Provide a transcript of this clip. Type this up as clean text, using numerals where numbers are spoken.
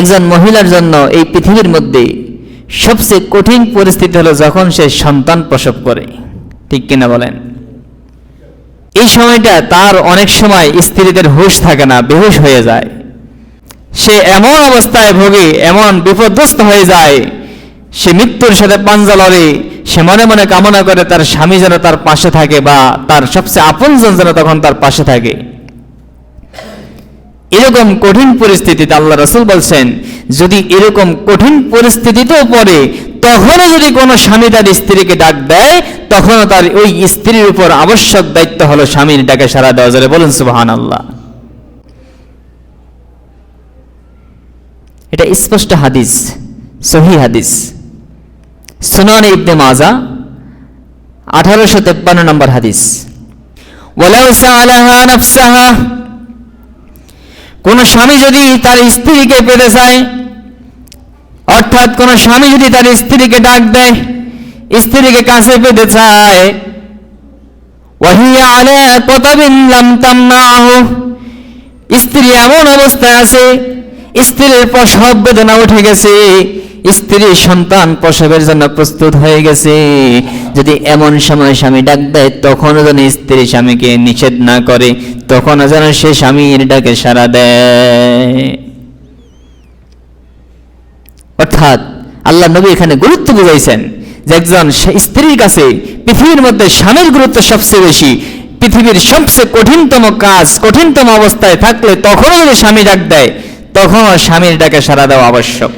একজন মহিলার জন্য এই পৃথিবীর মধ্যে সবচেয়ে কঠিন পরিস্থিতি হলো যখন সে সন্তান প্রসব করে, ঠিক কিনা বলেন? এই সময়টা তার অনেক সময় স্ত্রীদের হুঁশ থাকে না, বেহুশ হয়ে যায়। সে এমন অবস্থায় ভোগে, এমন বিপর্যস্ত হয়ে যায়, সে মৃত্যুর সাথে পাঞ্জা লড়ে। সে মনে মনে কামনা করে তার স্বামী যেন তার পাশে থাকে, বা তার সবচেয়ে আপনজন যেন তখন তার পাশে থাকে। এরকম কঠিন পরিস্থিতিতে আল্লাহ রাসূল বলছেন, যদি এরকম কঠিন পরিস্থিতিতেও পড়ে, তখনও যদি কোনো স্বামী তার স্ত্রীকে ডাক দেয়, তখনও তার ওই স্ত্রীর উপর আবশ্যক দায়িত্ব হলো স্বামীর ডাকে সাড়া দেওয়া। যারা বলুন সুবহানাল্লাহ। এটা স্পষ্ট হাদিস, সহিহ হাদিস, সুনান ইবনে মাজাহ 1853 নম্বর হাদিস। ওয়ালাউ সাআলাহা নাফসাহা, কোন স্বামী যদি তার স্ত্রীকে পেতে চায়, অর্থাৎ কোন স্বামী যদি তার স্ত্রীকে ডাক দেয়, স্ত্রীকে কাছে পেতে চায়, ওয়াহিয়া আলা কতাবিন লাম তামনাহু, স্ত্রী এমন অবস্থায় আছে, স্ত্রীর প্রসব বেদনা উঠে গেছে, স্ত্রী সন্তান প্রসবের জন্য প্রস্তুত হয়ে গেছে, যদি এমন সময় স্বামী ডাক দেয়, তখনও যেন স্ত্রী স্বামীকে নিষেধ না করে, তখনও যেন সে স্বামীর ডাকে সাড়া দেয়। অর্থাৎ আল্লাহ নবী এখানে গুরুত্ব বুঝাইছেন যে একজন স্ত্রীর কাছে পৃথিবীর মধ্যে স্বামীর গুরুত্ব সবচেয়ে বেশি। পৃথিবীর সবচেয়ে কঠিনতম কাজ, কঠিনতম অবস্থায় থাকলে তখনও যদি স্বামী ডাক দেয়, তখনও স্বামীর ডাকে সাড়া দেওয়া আবশ্যক।